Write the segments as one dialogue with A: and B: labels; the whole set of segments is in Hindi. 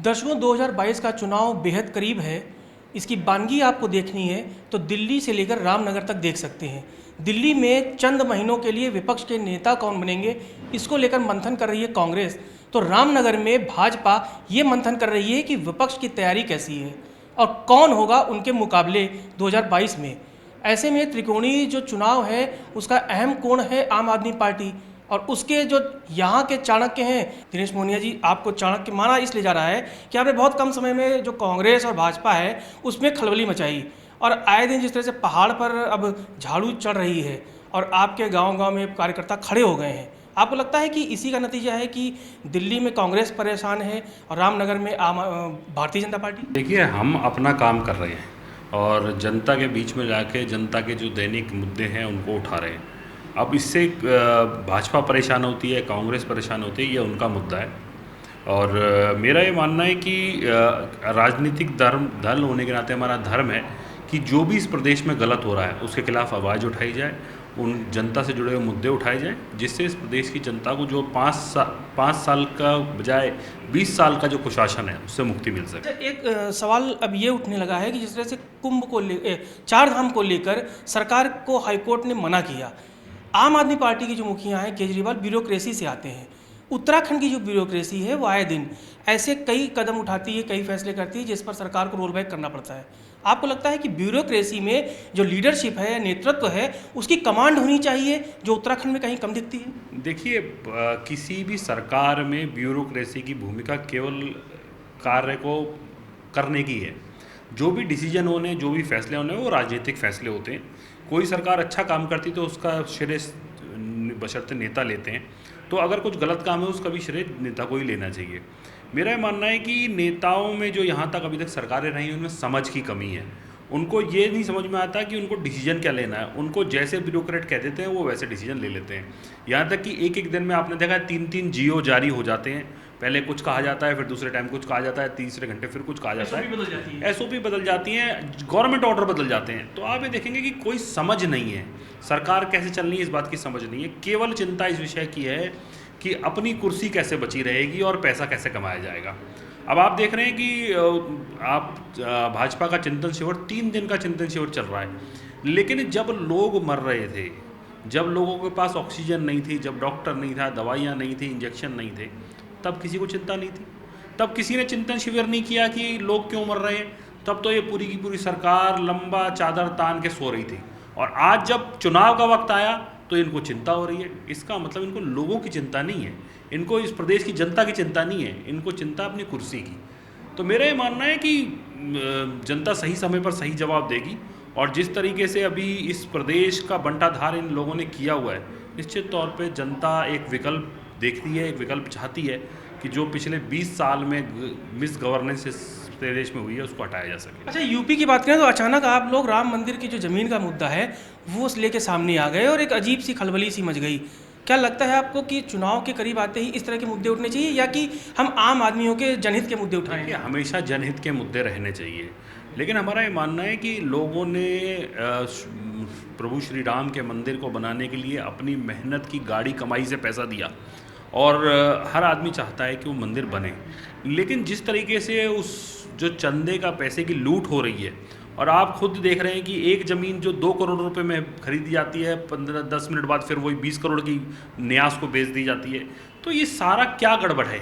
A: दर्शकों 2022 का चुनाव बेहद करीब है। इसकी बानगी आपको देखनी है तो दिल्ली से लेकर रामनगर तक देख सकते हैं। दिल्ली में चंद महीनों के लिए विपक्ष के नेता कौन बनेंगे, इसको लेकर मंथन कर रही है कांग्रेस। तो रामनगर में भाजपा ये मंथन कर रही है कि विपक्ष की तैयारी कैसी है और कौन होगा उनके मुकाबले 2022 में। ऐसे में त्रिकोणीय जो चुनाव है उसका अहम कोण है आम आदमी पार्टी, और उसके जो यहाँ के चाणक्य हैं दिनेश मोहनिया जी, आपको चाणक्य माना इसलिए जा रहा है कि आपने बहुत कम समय में जो कांग्रेस और भाजपा है उसमें खलबली मचाई, और आए दिन जिस तरह से पहाड़ पर अब झाड़ू चढ़ रही है और आपके गांव-गांव में कार्यकर्ता खड़े हो गए हैं। आपको लगता है कि इसी का नतीजा है कि दिल्ली में कांग्रेस परेशान है और रामनगर में भारतीय जनता पार्टी?
B: देखिए, हम अपना काम कर रहे हैं और जनता के बीच में जाके जनता के जो दैनिक मुद्दे हैं उनको उठा रहे हैं। अब इससे भाजपा परेशान होती है, कांग्रेस परेशान होती है, ये उनका मुद्दा है। और मेरा ये मानना है कि राजनीतिक दल होने के नाते हमारा धर्म है कि जो भी इस प्रदेश में गलत हो रहा है उसके खिलाफ आवाज़ उठाई जाए, उन जनता से जुड़े हुए मुद्दे उठाए जाएं, जिससे इस प्रदेश की जनता को जो 5 साल का बजाय 20 साल का जो कुशासन है उससे मुक्ति मिल सके।
A: एक सवाल अब ये उठने लगा है कि जिस तरह से कुंभ को चार धाम को लेकर सरकार को हाईकोर्ट ने मना किया। आम आदमी पार्टी की जो मुखिया हैं केजरीवाल ब्यूरोक्रेसी से आते हैं। उत्तराखंड की जो ब्यूरोक्रेसी है वो आए दिन ऐसे कई कदम उठाती है, कई फैसले करती है जिस पर सरकार को रोल बैक करना पड़ता है। आपको लगता है कि ब्यूरोक्रेसी में जो लीडरशिप है, नेतृत्व है, उसकी कमांड होनी चाहिए जो उत्तराखंड में कहीं कम दिखती है?
B: देखिए, किसी भी सरकार में ब्यूरोक्रेसी की भूमिका केवल कार्य को करने की है। जो भी डिसीजन होने, जो भी फैसले होने, वो राजनीतिक फैसले होते हैं। कोई सरकार अच्छा काम करती तो उसका श्रेय बशर्ते नेता लेते हैं, तो अगर कुछ गलत काम है उसका भी श्रेय नेता को ही लेना चाहिए। मेरा ये मानना है कि नेताओं में जो यहाँ तक अभी तक सरकारें रही उनमें समझ की कमी है। उनको ये नहीं समझ में आता कि उनको डिसीजन क्या लेना है। उनको जैसे ब्यूरोक्रेट कह देते हैं वो वैसे डिसीजन ले लेते हैं। यहाँ तक कि एक दिन में आपने देखा है 3-3 जियो जारी हो जाते हैं। पहले कुछ कहा जाता है, फिर दूसरे टाइम कुछ कहा जाता है, तीसरे घंटे फिर कुछ कहा जाता है, एसओपी बदल जाती है, गवर्नमेंट ऑर्डर बदल जाते हैं। तो आप ये देखेंगे कि कोई समझ नहीं है, सरकार कैसे चलनी है इस बात की समझ नहीं है। केवल चिंता इस विषय की है कि अपनी कुर्सी कैसे बची रहेगी और पैसा कैसे कमाया जाएगा। अब आप देख रहे हैं कि भाजपा का चिंतन शिविर 3 दिन का चिंतन शिविर चल रहा है, लेकिन जब लोग मर रहे थे, जब लोगों के पास ऑक्सीजन नहीं थी, जब डॉक्टर नहीं था, दवाइयाँ नहीं थी, इंजेक्शन नहीं थे, तब किसी को चिंता नहीं थी। तब किसी ने चिंतन शिविर नहीं किया कि लोग क्यों मर रहे हैं। तब तो ये पूरी की पूरी सरकार लंबा चादर तान के सो रही थी। और आज जब चुनाव का वक्त आया तो इनको चिंता हो रही है। इसका मतलब इनको लोगों की चिंता नहीं है, इनको इस प्रदेश की जनता की चिंता नहीं है, इनको चिंता अपनी कुर्सी की। तो मेरा ये मानना है कि जनता सही समय पर सही जवाब देगी, और जिस तरीके से अभी इस प्रदेश का बंटाधार इन लोगों ने किया हुआ है, निश्चित तौर पे जनता एक विकल्प देखती है, एक विकल्प चाहती है कि जो पिछले 20 साल में मिस गवर्नेंस इस प्रदेश में हुई है उसको हटाया जा सके।
A: अच्छा, यूपी की बात करें तो अचानक आप लोग राम मंदिर की जो ज़मीन का मुद्दा है वो लेके सामने आ गए और एक अजीब सी खलबली सी मच गई। क्या लगता है आपको कि चुनाव के करीब आते ही इस तरह के मुद्दे उठने चाहिए, या कि हम आम आदमियों के जनहित के मुद्दे उठाएंगे?
B: हमेशा जनहित के मुद्दे रहने चाहिए, लेकिन हमारा ये मानना है कि लोगों ने प्रभु श्री राम के मंदिर को बनाने के लिए अपनी मेहनत की गाड़ी कमाई से पैसा दिया, और हर आदमी चाहता है कि वो मंदिर बने। लेकिन जिस तरीके से उस जो चंदे का पैसे की लूट हो रही है, और आप खुद देख रहे हैं कि एक ज़मीन जो 2 करोड़ रुपए में खरीदी जाती है, 15-10 मिनट बाद फिर वही 20 करोड़ की न्यास को बेच दी जाती है। तो ये सारा क्या गड़बड़ है?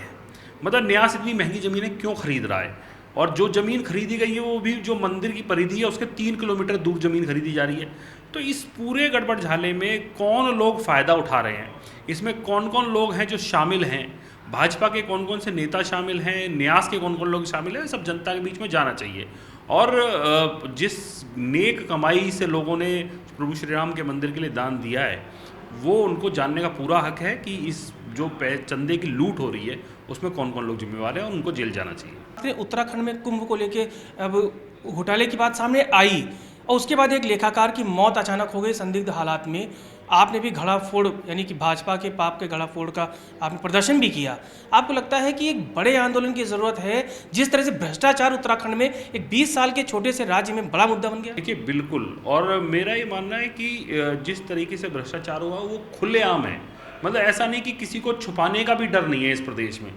B: मतलब न्यास इतनी महंगी ज़मीनें क्यों खरीद रहा है? और जो ज़मीन खरीदी गई है वो भी जो मंदिर की परिधि है उसके 3 किलोमीटर दूर ज़मीन खरीदी जा रही है। तो इस पूरे गड़बड़ झाले में कौन लोग फ़ायदा उठा रहे हैं, इसमें कौन कौन लोग हैं जो शामिल हैं, भाजपा के कौन कौन से नेता शामिल हैं, न्यास के कौन कौन लोग शामिल हैं, सब जनता के बीच में जाना चाहिए। और जिस नेक कमाई से लोगों ने प्रभु श्री राम के मंदिर के लिए दान दिया है, वो उनको जानने का पूरा हक है कि इस जो चंदे की लूट हो रही है उसमें कौन कौन लोग जिम्मेवार हैं और उनको जेल जाना चाहिए।
A: उत्तराखंड में कुंभ को लेके अब घोटाले की बात सामने आई और उसके बाद एक लेखाकार की मौत अचानक हो गई संदिग्ध हालात में। आपने भी घड़ा फोड़, यानी कि भाजपा के पाप के घड़ा फोड़ का आपने प्रदर्शन भी किया। आपको लगता है कि एक बड़े आंदोलन की ज़रूरत है, जिस तरह से भ्रष्टाचार उत्तराखंड में एक 20 साल के छोटे से राज्य में बड़ा मुद्दा बन गया?
B: देखिए, बिल्कुल, और मेरा ये मानना है कि जिस तरीके से भ्रष्टाचार हुआ वो खुलेआम है। मतलब ऐसा नहीं कि किसी को छुपाने का भी डर नहीं है इस प्रदेश में।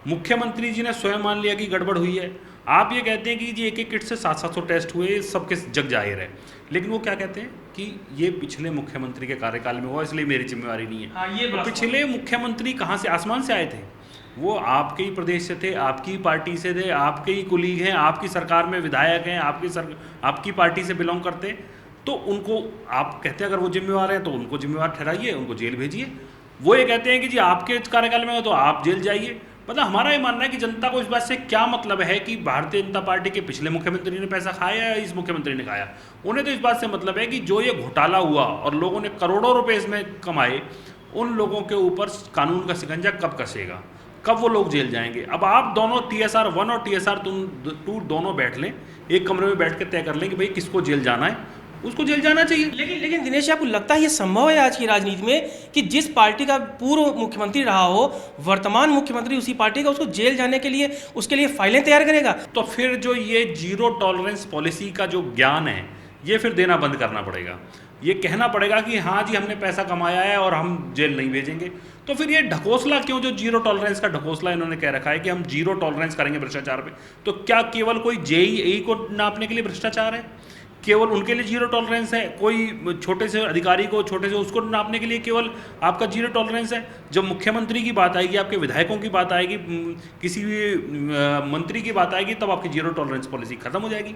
B: मुख्यमंत्री जी ने स्वयं मान लिया कि गड़बड़ हुई है। आप ये कहते हैं कि जी एक किट से 700 टेस्ट हुए, सबके जग जाहिर है, लेकिन वो क्या कहते हैं कि ये पिछले मुख्यमंत्री के कार्यकाल में हुआ, इसलिए मेरी जिम्मेवारी नहीं है।
A: हाँ, ये
B: तो पिछले मुख्यमंत्री कहाँ से, आसमान से आए थे? वो आपके ही प्रदेश से थे, आपकी ही पार्टी से थे, आपके ही कुलीग हैं, आपकी सरकार में विधायक हैं, आपकी पार्टी से बिलोंग करते, तो उनको आप कहते हैं अगर वो जिम्मेवार हैं तो उनको जिम्मेवार ठहराइए, उनको जेल भेजिए। वो ये कहते हैं कि जी आपके कार्यकाल में हो तो आप जेल जाइए। मतलब हमारा ये मानना है कि जनता को इस बात से क्या मतलब है कि भारतीय जनता पार्टी के पिछले मुख्यमंत्री ने पैसा खाया या इस मुख्यमंत्री ने खाया। उन्हें तो इस बात से मतलब है कि जो ये घोटाला हुआ और लोगों ने करोड़ों रुपए इसमें कमाए, उन लोगों के ऊपर कानून का शिकंजा कब कसेगा, कब वो लोग जेल जाएंगे। अब आप दोनों TSR 1 और TSR 2 दोनों बैठ लें, एक कमरे में बैठ के तय कर लें कि भाई किसको जेल जाना है, उसको जेल जाना चाहिए।
A: लेकिन दिनेश जी, आपको लगता है ये संभव है आज की राजनीति में कि जिस पार्टी का पूर्व मुख्यमंत्री रहा हो, वर्तमान मुख्यमंत्री उसी पार्टी का, उसको जेल जाने के लिए उसके लिए फाइलें तैयार करेगा?
B: तो फिर जो ये जीरो टॉलरेंस पॉलिसी का जो ज्ञान है, ये फिर देना बंद करना पड़ेगा। ये कहना पड़ेगा कि हाँ जी हमने पैसा कमाया है और हम जेल नहीं भेजेंगे। तो फिर ये ढकोसला क्यों, जो जीरो टॉलरेंस का ढकोसला इन्होंने कह रखा है कि हम जीरो टॉलरेंस करेंगे भ्रष्टाचार पे, तो क्या केवल कोई JEE को नापने के लिए भ्रष्टाचार है? केवल उनके लिए जीरो टॉलरेंस है? कोई छोटे से अधिकारी को, छोटे से उसको नापने के लिए केवल आपका जीरो टॉलरेंस है? जब मुख्यमंत्री की बात आएगी, आपके विधायकों की बात आएगी, किसी भी मंत्री की बात आएगी, तब आपकी जीरो टॉलरेंस पॉलिसी खत्म हो जाएगी।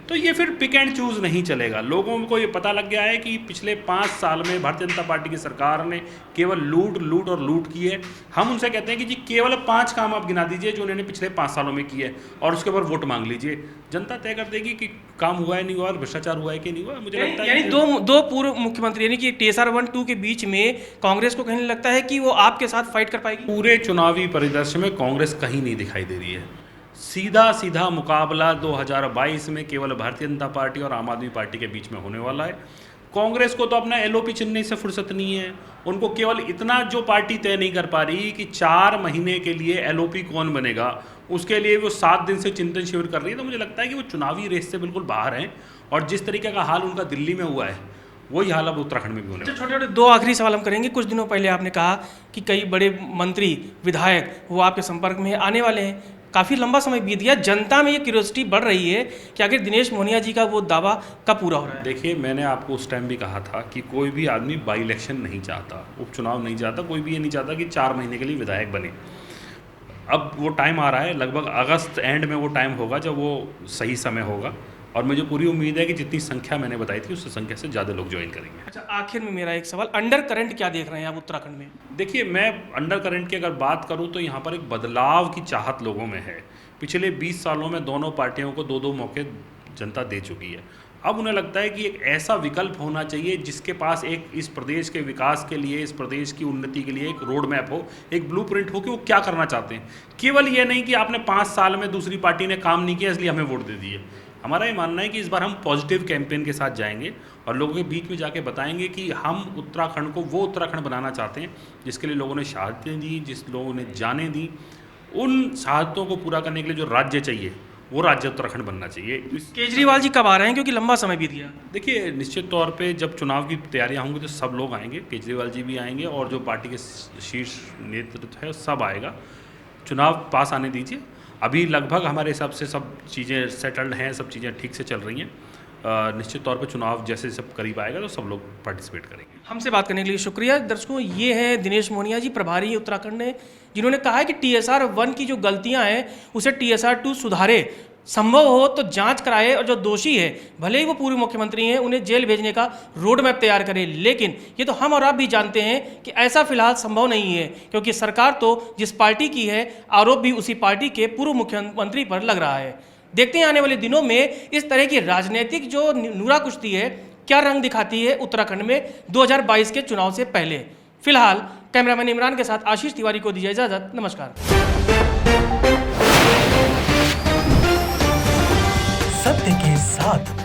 B: तो ये फिर पिक एंड चूज़ नहीं चलेगा। लोगों को ये पता लग गया है कि पिछले 5 साल में भारतीय जनता पार्टी की सरकार ने केवल लूट और लूट की है। हम उनसे कहते हैं कि जी केवल 5 काम आप गिना दीजिए जो उन्होंने पिछले 5 सालों में किए और उसके ऊपर वोट मांग लीजिए। जनता तय कर देगी कि काम हुआ है नहीं हुआ, भ्रष्टाचार हुआ है कि नहीं हुआ। मुझे लगता है
A: यानी दो पूर्व मुख्यमंत्री यानी कि TSR 1-2 के बीच में कांग्रेस को कहीं लगता है कि वो आपके साथ फाइट कर पाएगी?
B: पूरे चुनावी परिदृश्य में कांग्रेस कहीं नहीं दिखाई दे रही है। सीधा मुकाबला 2022 में केवल भारतीय जनता पार्टी और आम आदमी पार्टी के बीच में होने वाला है। कांग्रेस को तो अपना LOP चुनने से फुर्सत नहीं है। उनको केवल इतना जो पार्टी तय नहीं कर पा रही कि 4 महीने के लिए LOP कौन बनेगा, उसके लिए वो 7 दिन से चिंतन शिविर कर रही है। तो मुझे लगता है कि वो चुनावी रेस से बिल्कुल बाहर हैं और जिस तरीके का हाल उनका दिल्ली में हुआ है वही हाल अब उत्तराखंड में भी होने वाला है।
A: छोटे 2 आखिरी सवाल हम करेंगे। कुछ दिनों पहले आपने कहा कि कई बड़े मंत्री, विधायक वो आपके संपर्क में आने वाले हैं। काफ़ी लंबा समय बीत गया, जनता में ये क्यूरियोसिटी बढ़ रही है कि आखिर दिनेश मोहनिया जी का वो दावा कब पूरा हो रहा है?
B: देखिए, मैंने आपको उस टाइम भी कहा था कि कोई भी आदमी बाई इलेक्शन नहीं चाहता, उपचुनाव नहीं चाहता, कोई भी ये नहीं चाहता कि 4 महीने के लिए विधायक बने। अब वो टाइम आ रहा है, लगभग अगस्त एंड में वो टाइम होगा जब वो सही समय होगा और मुझे पूरी उम्मीद है कि जितनी संख्या मैंने बताई थी उससे संख्या से ज़्यादा लोग ज्वाइन करेंगे।
A: अच्छा, आखिर में मेरा एक सवाल, अंडर करंट क्या देख रहे हैं आप उत्तराखंड में?
B: देखिए, मैं अंडर करंट की अगर बात करूं तो यहाँ पर एक बदलाव की चाहत लोगों में है। पिछले 20 सालों में दोनों पार्टियों को 2-2 मौके जनता दे चुकी है। अब उन्हें लगता है कि एक ऐसा विकल्प होना चाहिए जिसके पास एक इस प्रदेश के विकास के लिए, इस प्रदेश की उन्नति के लिए एक रोड मैप हो, एक ब्लूप्रिंट हो कि वो क्या करना चाहते हैं। केवल ये नहीं कि आपने 5 साल में दूसरी पार्टी ने काम नहीं किया इसलिए हमें वोट दे दिए। हमारा ये मानना है कि इस बार हम पॉजिटिव कैंपेन के साथ जाएंगे और लोगों के बीच में जाके बताएंगे कि हम उत्तराखंड को वो उत्तराखंड बनाना चाहते हैं जिसके लिए लोगों ने शहादतें दी, जिस लोगों ने जानें दी। उन शहादतों को पूरा करने के लिए जो राज्य चाहिए वो राज्य उत्तराखंड बनना चाहिए।
A: केजरीवाल जी कब आ रहे हैं, क्योंकि लंबा समय बीत गया?
B: देखिए, निश्चित तौर पे जब चुनाव की तैयारियां होंगी तो सब लोग आएंगे, केजरीवाल जी भी आएंगे और जो पार्टी के शीर्ष नेतृत्व है सब आएगा। चुनाव पास आने दीजिए। अभी लगभग हमारे हिसाब से सब चीज़ें सेटल्ड हैं, सब चीज़ें ठीक से चल रही हैं। निश्चित तौर पे चुनाव जैसे सब करीब आएगा तो सब लोग पार्टिसिपेट करेंगे।
A: हमसे बात करने के लिए शुक्रिया। दर्शकों, ये हैं दिनेश मोहनिया जी, प्रभारी उत्तराखंड ने, जिन्होंने कहा है कि TSR 1 की जो गलतियां हैं उसे TSR 2 सुधारे, संभव हो तो जांच कराए और जो दोषी है, भले ही वो पूर्व मुख्यमंत्री हैं, उन्हें जेल भेजने का रोड मैप तैयार करे। लेकिन ये तो हम और आप भी जानते हैं कि ऐसा फिलहाल संभव नहीं है, क्योंकि सरकार तो जिस पार्टी की है, आरोप भी उसी पार्टी के पूर्व मुख्यमंत्री पर लग रहा है। देखते हैं आने वाले दिनों में इस तरह की राजनीतिक जो नूरा कुश्ती है क्या रंग दिखाती है उत्तराखंड में 2022 के चुनाव से पहले। फिलहाल कैमरामैन इमरान के साथ आशीष तिवारी को दीजिए इजाजत। नमस्कार।
C: सत्य के साथ